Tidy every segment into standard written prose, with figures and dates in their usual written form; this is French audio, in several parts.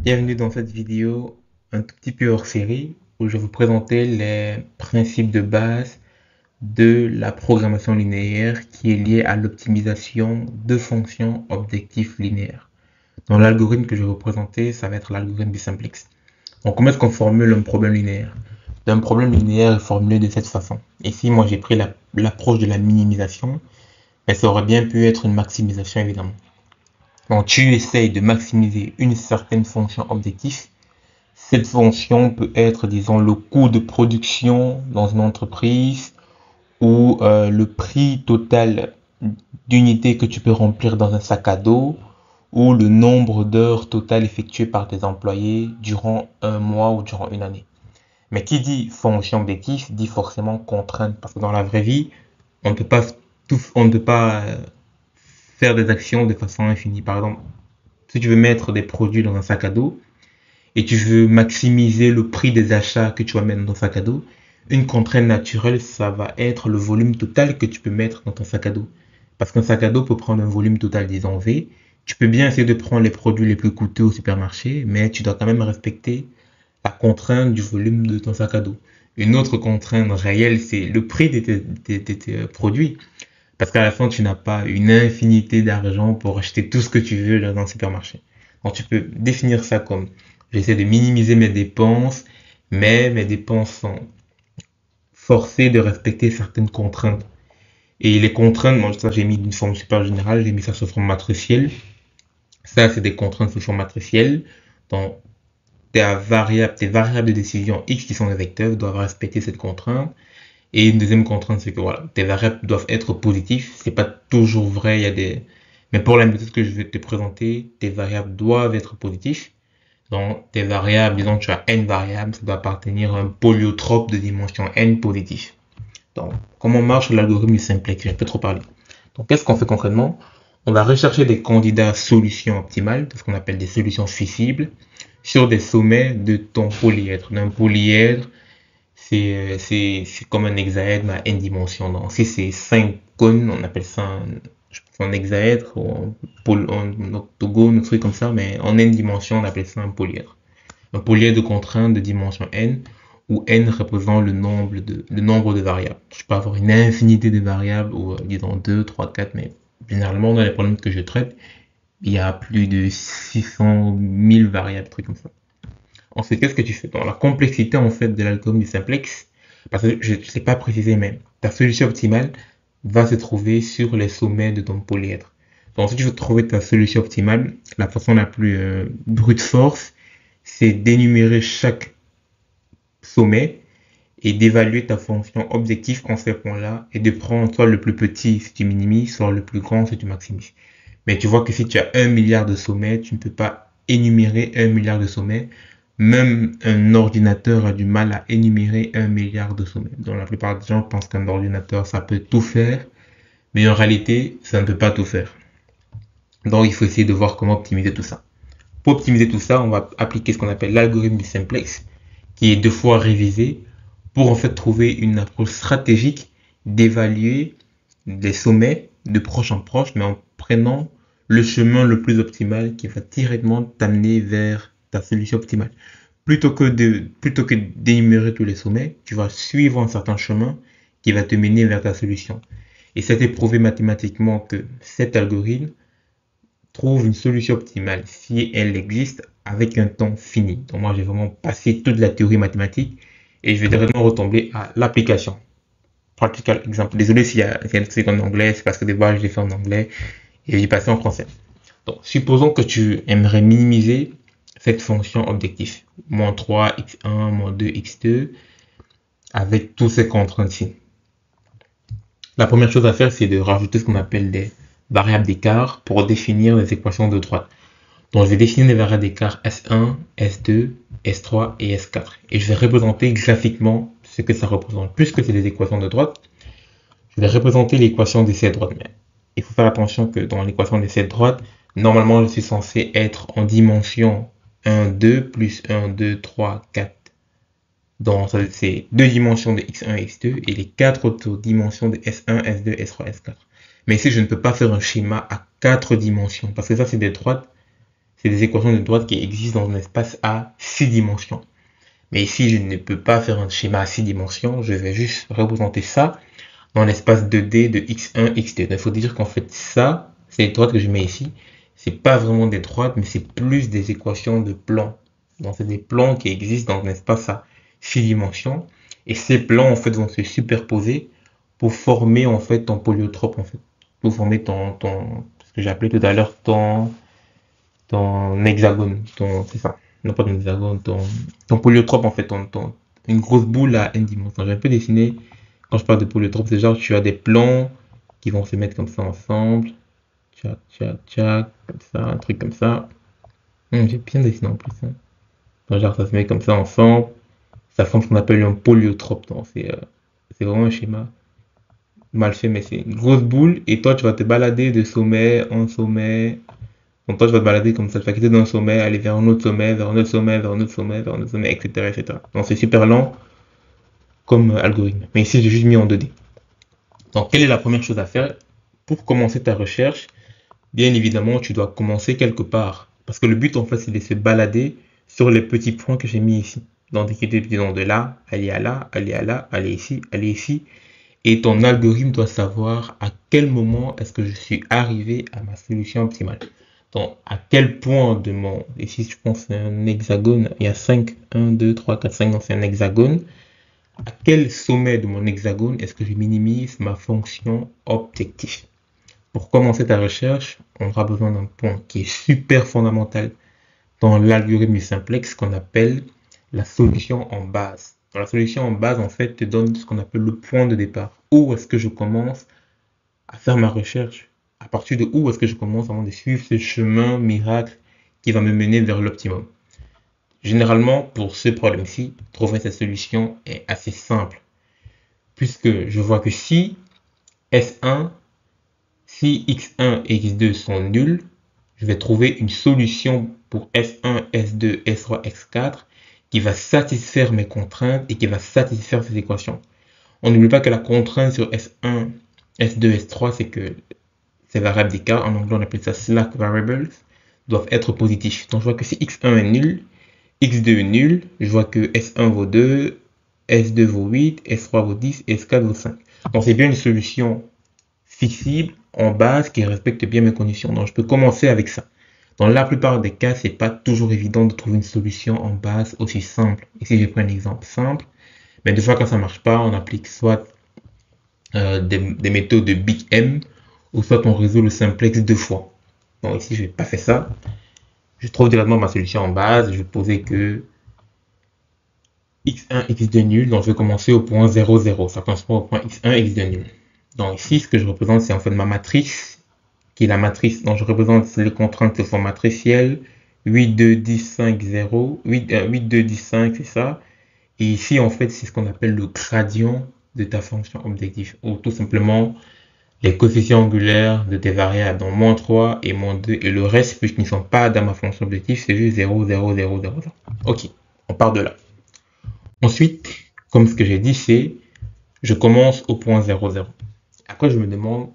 Bienvenue dans cette vidéo un tout petit peu hors série où je vais vous présenter les principes de base de la programmation linéaire qui est liée à l'optimisation de fonctions objectifs linéaires. Dans l'algorithme que je vais vous présenter, ça va être l'algorithme du simplex. Donc comment est-ce qu'on formule un problème linéaire? Un problème linéaire est formulé de cette façon. Ici, moi j'ai pris l'approche de la minimisation, mais ça aurait bien pu être une maximisation évidemment. Donc tu essayes de maximiser une certaine fonction objectif. Cette fonction peut être, disons, le coût de production dans une entreprise ou le prix total d'unités que tu peux remplir dans un sac à dos ou le nombre d'heures totales effectuées par tes employés durant un mois ou durant une année. Mais qui dit fonction objectif dit forcément contrainte parce que dans la vraie vie, on ne peut pas on ne peut pas faire des actions de façon infinie. Par exemple, si tu veux mettre des produits dans un sac à dos, et tu veux maximiser le prix des achats que tu vas mettre dans ton sac à dos, une contrainte naturelle, ça va être le volume total que tu peux mettre dans ton sac à dos. Parce qu'un sac à dos peut prendre un volume total, disons V. Tu peux bien essayer de prendre les produits les plus coûteux au supermarché, mais tu dois quand même respecter la contrainte du volume de ton sac à dos. Une autre contrainte réelle, c'est le prix de tes produits. Parce qu'à la fin, tu n'as pas une infinité d'argent pour acheter tout ce que tu veux dans le supermarché. Donc tu peux définir ça comme j'essaie de minimiser mes dépenses, mais mes dépenses sont forcées de respecter certaines contraintes. Et les contraintes, moi ça j'ai mis d'une forme super générale, j'ai mis ça sous forme matricielle. Ça c'est des contraintes sous forme matricielle. Donc tes variables de décision X qui sont des vecteurs doivent respecter cette contrainte. Et une deuxième contrainte, c'est que voilà, tes variables doivent être positives. C'est pas toujours vrai, il y a des, mais pour la méthode que je vais te présenter, tes variables doivent être positives. Donc, tes variables, disons que tu as n variables, ça doit appartenir à un polyotrope de dimension n positif. Donc, comment marche l'algorithme du simplex? J'ai un peu trop parlé. Donc, qu'est-ce qu'on fait concrètement? On va rechercher des candidats solutions optimales, ce qu'on appelle des solutions fissibles, sur des sommets de ton polyèdre. D'un polyèdre, c'est comme un hexaèdre à n dimensions. Donc, si c'est 5 cônes, on appelle ça un hexaèdre ou un octogone, un truc comme ça, mais en n dimensions, on appelle ça un polyèdre. Un polyèdre de contrainte de dimension n, où n représente le nombre de variables. Je peux avoir une infinité de variables, ou disons 2, 3, 4, mais généralement, dans les problèmes que je traite, il y a plus de 600 000 variables, trucs comme ça. Ensuite, qu'est-ce que tu fais? Dans la complexité en fait de l'algorithme du simplex, parce que je ne sais pas préciser, mais ta solution optimale va se trouver sur les sommets de ton polyèdre. Donc, si tu veux trouver ta solution optimale, la façon la plus brute force, c'est d'énumérer chaque sommet et d'évaluer ta fonction objectif en ces points-là et de prendre soit le plus petit si tu minimises, soit le plus grand si tu maximises. Mais tu vois que si tu as 1 milliard de sommets, tu ne peux pas énumérer 1 milliard de sommets. Même un ordinateur a du mal à énumérer 1 milliard de sommets. Donc la plupart des gens pensent qu'un ordinateur, ça peut tout faire, mais en réalité, ça ne peut pas tout faire. Donc il faut essayer de voir comment optimiser tout ça. Pour optimiser tout ça, on va appliquer ce qu'on appelle l'algorithme du simplex, qui est 2 fois révisé pour en fait trouver une approche stratégique d'évaluer les sommets de proche en proche, mais en prenant le chemin le plus optimal qui va directement t'amener vers ta solution optimale. Plutôt que d'énumérer tous les sommets, tu vas suivre un certain chemin qui va te mener vers ta solution. Et c'est prouvé mathématiquement que cet algorithme trouve une solution optimale si elle existe avec un temps fini. Donc moi j'ai vraiment passé toute la théorie mathématique et je vais directement retomber à l'application. Practical example. Désolé s'il y a un truc en anglais, c'est parce que des fois je l'ai fait en anglais et j'ai passé en français. Donc supposons que tu aimerais minimiser cette fonction objectif. -3, x1, -2, x2, avec tous ces contraintes-ci. La première chose à faire, c'est de rajouter ce qu'on appelle des variables d'écart pour définir les équations de droite. Donc, je vais définir les variables d'écart S1, S2, S3 et S4. Et je vais représenter graphiquement ce que ça représente. Puisque c'est des équations de droite, je vais représenter l'équation de cette droite. Mais il faut faire attention que dans l'équation de cette droite, normalement, je suis censé être en dimension 1, 2, plus 1, 2, 3, 4. Donc, c'est 2 dimensions de x1 et x2 et les 4 autres dimensions de s1, s2, s3, s4. Mais ici, je ne peux pas faire un schéma à 4 dimensions parce que ça, c'est des droites. c'est des équations de droite qui existent dans un espace à 6 dimensions. Mais ici, je ne peux pas faire un schéma à 6 dimensions, je vais juste représenter ça dans l'espace 2D de x1, x2. Il faut dire qu'en fait, ça, c'est les droites que je mets ici. C'est pas vraiment des droites, mais c'est plus des équations de plans. Donc, c'est des plans qui existent dans un espace à 6 dimensions. Et ces plans, en fait, vont se superposer pour former, en fait, ton polyotrope, en fait. Pour former ce que j'ai appelé tout à l'heure, ton hexagone. C'est ça. Non, pas ton hexagone, ton polyotrope, en fait. Une grosse boule à n dimensions. J'ai un peu dessiné, quand je parle de polyotrope, c'est genre, tu as des plans qui vont se mettre comme ça ensemble. Tchac, tchac, tchac, comme ça, un truc comme ça. J'ai bien dessiné en plus. Hein. Genre, ça se met comme ça ensemble. Ça forme ce qu'on appelle un polyotrope. Donc, c'est vraiment un schéma mal fait, mais c'est une grosse boule. Et toi, tu vas te balader de sommet en sommet. Donc, toi, tu vas te balader comme ça. Tu vas quitter d'un sommet, aller vers un autre sommet, vers un autre sommet, vers un autre sommet, vers un autre sommet, etc. etc. Donc, c'est super lent comme algorithme. Mais ici, j'ai juste mis en 2D. Donc, quelle est la première chose à faire pour commencer ta recherche? Bien évidemment, tu dois commencer quelque part. Parce que le but, en fait, c'est de se balader sur les petits points que j'ai mis ici. Donc, disons de là, aller à là, aller à là, aller ici, aller ici. Et ton algorithme doit savoir à quel moment est-ce que je suis arrivé à ma solution optimale. Donc, à quel point de mon... Ici, je pense c'est un hexagone. Il y a 5, 1, 2, 3, 4, 5. Donc, c'est un hexagone. À quel sommet de mon hexagone est-ce que je minimise ma fonction objectif? Pour commencer ta recherche, on aura besoin d'un point qui est super fondamental dans l'algorithme du simplex qu'on appelle la solution en base. Dans la solution en base, en fait, te donne ce qu'on appelle le point de départ. Où est-ce que je commence à faire ma recherche? À partir de où est-ce que je commence avant de suivre ce chemin miracle qui va me mener vers l'optimum? Généralement, pour ce problème-ci, trouver cette solution est assez simple. Puisque je vois que si S1 si x1 et x2 sont nuls, je vais trouver une solution pour S1, S2, S3, S4 qui va satisfaire mes contraintes et qui va satisfaire ces équations. On n'oublie pas que la contrainte sur S1, S2, S3, c'est que ces variables d'écart, en anglais on appelle ça slack variables, doivent être positifs. Donc je vois que si x1 est nul, x2 est nul, je vois que S1 vaut 2, S2 vaut 8, S3 vaut 10, S4 vaut 5. Donc c'est bien une solution fixible en base qui respecte bien mes conditions. Donc je peux commencer avec ça. Dans la plupart des cas, c'est pas toujours évident de trouver une solution en base aussi simple. Ici, j'ai pris un exemple simple. Mais des fois, quand ça marche pas, on applique soit des méthodes de Big M ou soit on résout le simplex deux fois. Donc ici, je vais pas faire ça. Je trouve directement ma solution en base. Je vais poser que x1, x2 nul. Donc je vais commencer au point 0, 0. Ça correspond au point x1, x2 nul. Donc ici, ce que je représente, c'est en fait ma matrice, qui est la matrice dont je représente les contraintes de forme matricielle. 8, 2, 10, 5, 0. 8, 2, 10, 5, c'est ça. Et ici, en fait, c'est ce qu'on appelle le gradient de ta fonction objectif. Ou tout simplement, les coefficients angulaires de tes variables. Donc, moins 3 et moins 2. Et le reste, puisqu'ils ne sont pas dans ma fonction objectif, c'est juste 0, 0, 0, 0, 0. Ok, on part de là. Ensuite, comme ce que j'ai dit, c'est je commence au point 0, 0. Après, je me demande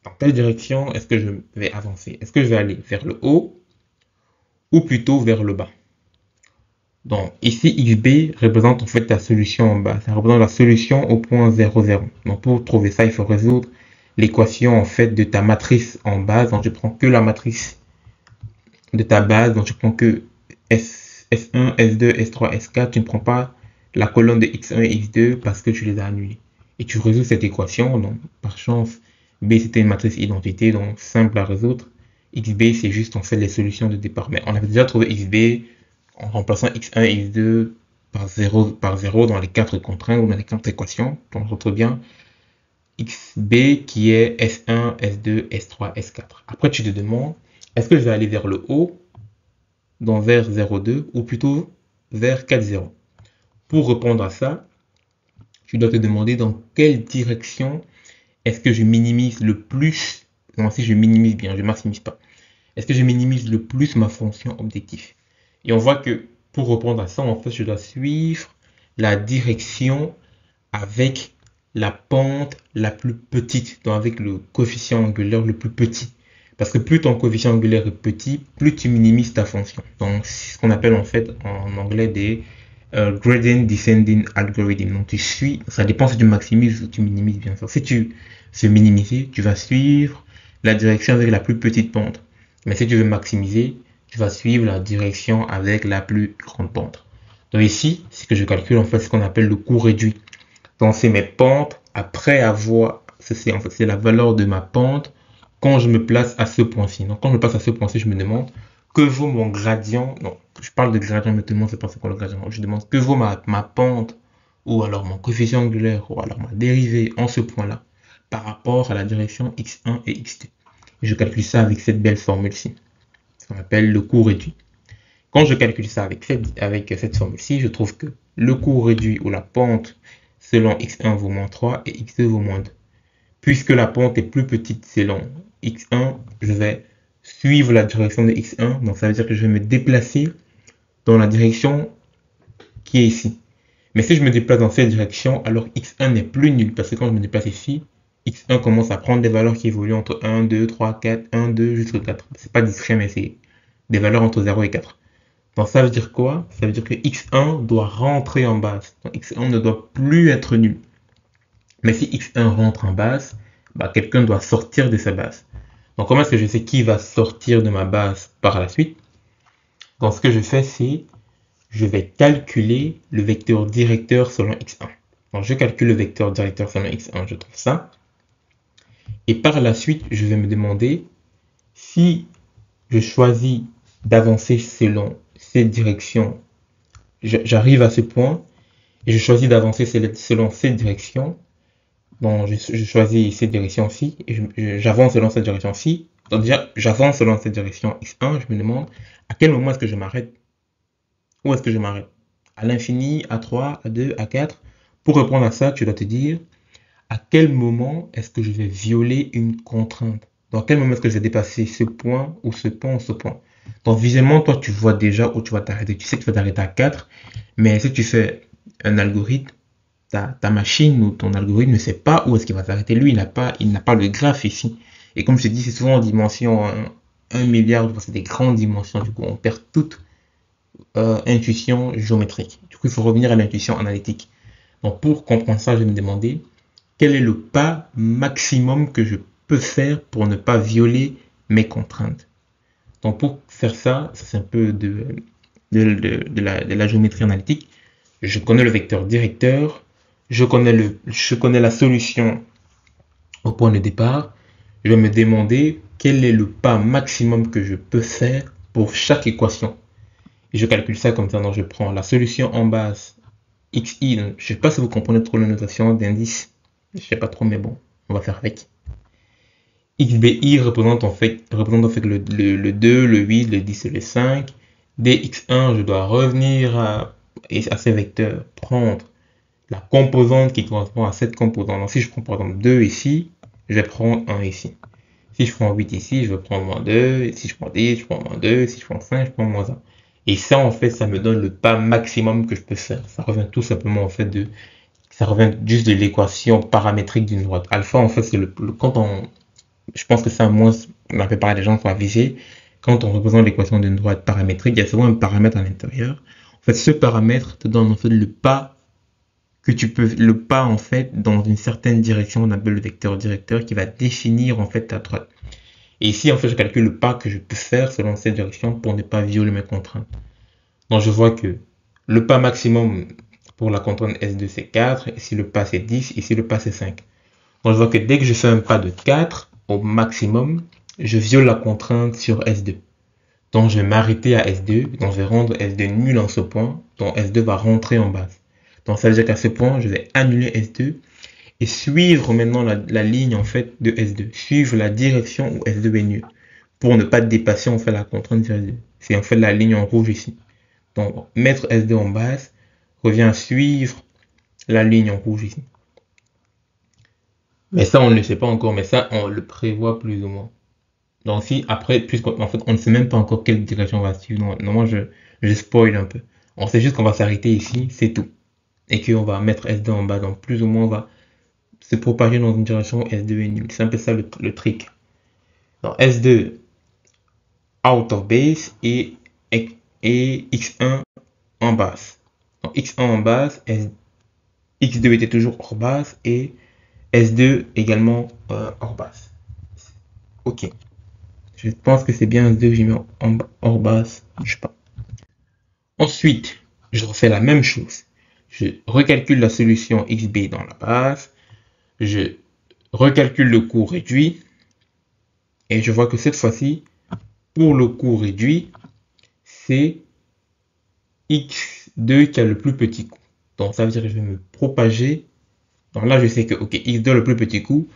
dans quelle direction est-ce que je vais avancer. Est-ce que je vais aller vers le haut ou plutôt vers le bas? Donc, ici, XB représente en fait la solution en bas. Ça représente la solution au point 0, 0. Donc, pour trouver ça, il faut résoudre l'équation en fait de ta matrice en base. Donc, je prends que la matrice de ta base. Donc, je prends que S1, S2, S3, S4. Tu ne prends pas la colonne de X1 et X2 parce que tu les as annulés. Et tu résous cette équation. Donc, par chance, B c'était une matrice identité, donc simple à résoudre. XB c'est juste en fait les solutions de départ. Mais on avait déjà trouvé XB en remplaçant X1 et X2 par 0 dans les 4 contraintes ou dans les 4 équations. Donc on retrouve bien XB qui est S1, S2, S3, S4. Après tu te demandes, est-ce que je vais aller vers le haut, donc vers 0,2 ou plutôt vers 4,0? Pour répondre à ça, tu dois te demander dans quelle direction est-ce que je minimise le plus, non, si je minimise bien, je maximise pas. Est-ce que je minimise le plus ma fonction objectif? Et on voit que pour répondre à ça, en fait, je dois suivre la direction avec la pente la plus petite, donc avec le coefficient angulaire le plus petit. Parce que plus ton coefficient angulaire est petit, plus tu minimises ta fonction. Donc, c'est ce qu'on appelle en fait en anglais des gradient descending algorithm. Donc, tu suis, ça dépend si tu maximises ou tu minimises, bien sûr. Si tu veux minimiser, tu vas suivre la direction avec la plus petite pente. Mais si tu veux maximiser, tu vas suivre la direction avec la plus grande pente. Donc ici, ce que je calcule en fait, ce qu'on appelle le coût réduit. Donc c'est mes pentes après avoir, c'est la valeur de ma pente quand je me place à ce point-ci. Donc quand je me place à ce point-ci, je me demande que vaut mon gradient. Non, je parle de gradient, mais tout le monde sait pas c'est quoi le gradient. Je demande que vaut ma pente ou alors mon coefficient angulaire ou alors ma dérivée en ce point-là par rapport à la direction x1 et x2. Et je calcule ça avec cette belle formule-ci, ce qu'on appelle le coût réduit. Quand je calcule ça avec cette formule-ci, je trouve que le coût réduit ou la pente selon x1 vaut moins 3 et x2 vaut moins 2. Puisque la pente est plus petite selon x1, je vais suivre la direction de x1. Donc ça veut dire que je vais me déplacer dans la direction qui est ici. Mais si je me déplace dans cette direction, alors x1 n'est plus nul. Parce que quand je me déplace ici, x1 commence à prendre des valeurs qui évoluent entre 1, 2, 3, 4, 1, 2 jusqu'à 4. C'est pas discret, mais c'est des valeurs entre 0 et 4. Donc ça veut dire quoi? Ça veut dire que x1 doit rentrer en base. Donc x1 ne doit plus être nul. Mais si x1 rentre en base, bah, quelqu'un doit sortir de sa base. Donc comment est-ce que je sais qui va sortir de ma base par la suite? Donc ce que je fais, c'est je vais calculer le vecteur directeur selon x1. Donc je calcule le vecteur directeur selon x1, je trouve ça. Et par la suite, je vais me demander si je choisis d'avancer selon cette direction. J'arrive à ce point et je choisis d'avancer selon cette direction. Donc je choisis cette direction-ci et j'avance selon cette direction-ci. Donc déjà, j'avance selon cette direction x1. Je me demande à quel moment est-ce que je m'arrête. Où est-ce que je m'arrête? À l'infini, à 3, à 2, à 4. Pour répondre à ça, tu dois te dire à quel moment est-ce que je vais violer une contrainte? Dans quel moment est-ce que je vais dépasser ce point ou ce point ou ce point? Donc visuellement, toi, tu vois déjà où tu vas t'arrêter. Tu sais que tu vas t'arrêter à 4. Mais si tu fais un algorithme, ta machine ou ton algorithme ne sait pas où est-ce qu'il va s'arrêter. Lui, il n'a pas le graphe ici. Et comme je te dis, c'est souvent en dimension 1 milliard, c'est des grandes dimensions. Du coup, on perd toute intuition géométrique. Du coup, il faut revenir à l'intuition analytique. Donc pour comprendre ça, je vais me demander quel est le pas maximum que je peux faire pour ne pas violer mes contraintes. Donc pour faire ça, c'est un peu de la géométrie analytique. Je connais le vecteur directeur, je connais la solution au point de départ. Je vais me demander quel est le pas maximum que je peux faire pour chaque équation. Et je calcule ça comme ça. Donc je prends la solution en base xi. Je ne sais pas si vous comprenez trop la notation d'indice. Je ne sais pas trop, mais bon, on va faire avec. xbi représente en fait le 2, le 8, le 10 et le 5. dx1, je dois revenir à ces vecteurs, prendre la composante qui correspond à cette composante. Donc si je prends par exemple 2 ici, je vais prendre 1 ici. Si je prends 8 ici, je vais prendre moins 2. Et si je prends 10, je prends moins 2. Si je prends 5, je prends moins 1. Et ça, en fait, ça me donne le pas maximum que je peux faire. Ça revient tout simplement, en fait, ça revient juste de l'équation paramétrique d'une droite. Alpha, en fait, c'est je pense que ça, moins, la plupart des gens sont avisés. Quand on représente l'équation d'une droite paramétrique, il y a souvent un paramètre à l'intérieur. En fait, ce paramètre te donne, en fait, le pas en fait dans une certaine direction, on appelle le vecteur directeur qui va définir en fait ta droite. Et ici en fait je calcule le pas que je peux faire selon cette direction pour ne pas violer mes contraintes. Donc je vois que le pas maximum pour la contrainte S2 c'est 4, ici le pas c'est 10, ici le pas c'est 5. Donc je vois que dès que je fais un pas de 4 au maximum, je viole la contrainte sur S2. Donc je vais m'arrêter à S2, donc je vais rendre S2 nul en ce point, donc S2 va rentrer en base. Donc ça veut dire qu'à ce point, je vais annuler S2 et suivre maintenant la ligne en fait de S2. Suivre la direction où S2 est nul. Pour ne pas dépasser en fait la contrainte sur S2. C'est en fait la ligne en rouge ici. Donc mettre S2 en base revient à suivre la ligne en rouge ici. Mais ça on ne le sait pas encore, mais ça on le prévoit plus ou moins. Donc si après, puisqu'en fait on ne sait même pas encore quelle direction on va suivre. Normalement je spoil un peu. On sait juste qu'on va s'arrêter ici, c'est tout. Et qu'on va mettre S2 en bas. Donc plus ou moins on va se propager dans une direction où S2 est nul. C'est un peu ça le trick. Donc S2 out of base et X1 en base. Donc X1 en base, X2 était toujours hors base et S2 également hors base. Ok. Je pense que c'est bien S2 que j'ai mis hors base. Je sais pas. Ensuite, je refais la même chose. Je recalcule la solution XB dans la base. Je recalcule le coût réduit. Et je vois que cette fois-ci, pour le coût réduit, c'est X2 qui a le plus petit coût. Donc ça veut dire que je vais me propager. Donc là, je sais que ok, X2 a le plus petit coût.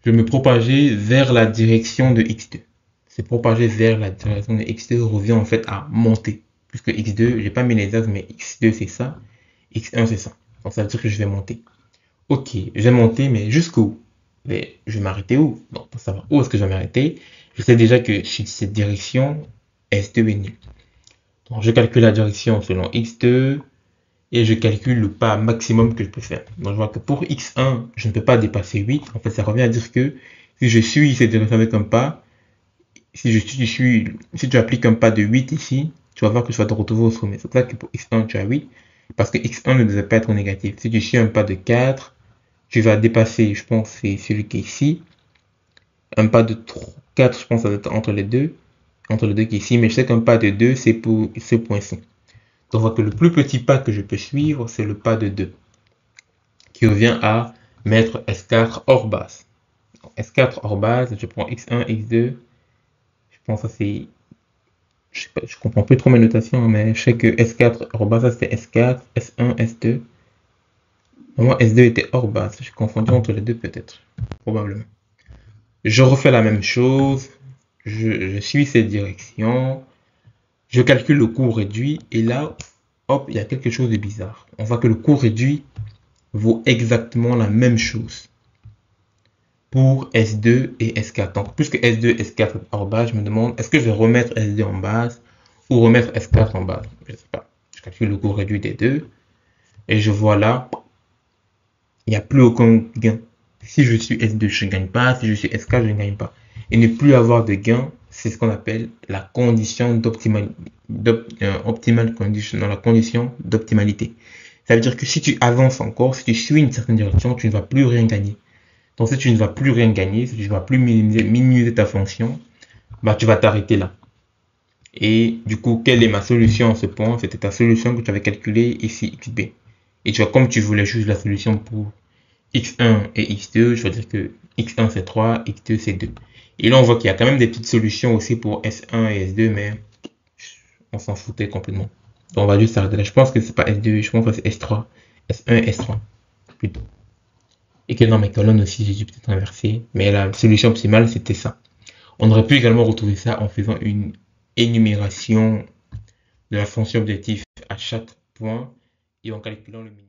Je vais me propager vers la direction de X2. C'est propager vers la direction de X2 revient en fait à monter. Puisque X2, j'ai pas mis les axes, mais X2 c'est ça. X1 c'est ça. Donc ça veut dire que je vais monter. Ok, je vais monter, mais jusqu'où? Mais je vais m'arrêter où? Donc pour savoir où est-ce que je vais m'arrêter, je sais déjà que sur cette direction, S2 est nul. Donc je calcule la direction selon X2 et je calcule le pas maximum que je peux faire. Donc je vois que pour X1, je ne peux pas dépasser 8. En fait, ça revient à dire que si je suis cette direction avec un pas, si tu appliques un pas de 8 ici, tu vas voir que tu vas te retrouver au sommet. C'est pour ça que pour X1, tu as 8. Parce que X1 ne devait pas être négatif. Si tu suis un pas de 4, tu vas dépasser, je pense, c'est celui qui est ici. Un pas de 4, je pense, ça doit être entre les deux qui est ici. Mais je sais qu'un pas de 2, c'est pour ce point-ci. Donc, on voit que le plus petit pas que je peux suivre, c'est le pas de 2. Qui revient à mettre S4 hors base. Donc, S4 hors base, je prends X1, X2. Je pense que c'est... Je sais pas, je comprends plus trop mes notations, mais je sais que S4 hors base, ça c'était S4, S1, S2. Moi, S2 était hors base. J'ai confondu entre les deux peut-être. Probablement. Je refais la même chose. Je suis cette direction. Je calcule le coût réduit. Et là, hop, il y a quelque chose de bizarre. On voit que le coût réduit vaut exactement la même chose pour S2 et S4. Donc, puisque S2 et S4 hors base, je me demande, est-ce que je vais remettre S2 en base ou remettre S4 en base? Je ne sais pas. Je calcule le coût réduit des deux. Et je vois là, il n'y a plus aucun gain. Si je suis S2, je ne gagne pas. Si je suis S4, je ne gagne pas. Et ne plus avoir de gain, c'est ce qu'on appelle la condition optimal condition, dans la condition d'optimalité. Ça veut dire que si tu avances encore, si tu suis une certaine direction, tu ne vas plus rien gagner. Donc si tu ne vas plus rien gagner, si tu ne vas plus minimiser ta fonction, bah tu vas t'arrêter là. Et du coup, quelle est ma solution à ce point? C'était ta solution que tu avais calculée ici, XB. Et tu vois, comme tu voulais juste la solution pour X1 et X2, je veux dire que X1 c'est 3, X2 c'est 2. Et là, on voit qu'il y a quand même des petites solutions aussi pour S1 et S2, mais on s'en foutait complètement. Donc on va juste s'arrêter là. Je pense que c'est pas S2, je pense que c'est S3. S1 et S3 plutôt. Et que dans mes colonnes aussi, j'ai dû peut-être inverser. Mais la solution optimale, c'était ça. On aurait pu également retrouver ça en faisant une énumération de la fonction objectif à chaque point et en calculant le minimum.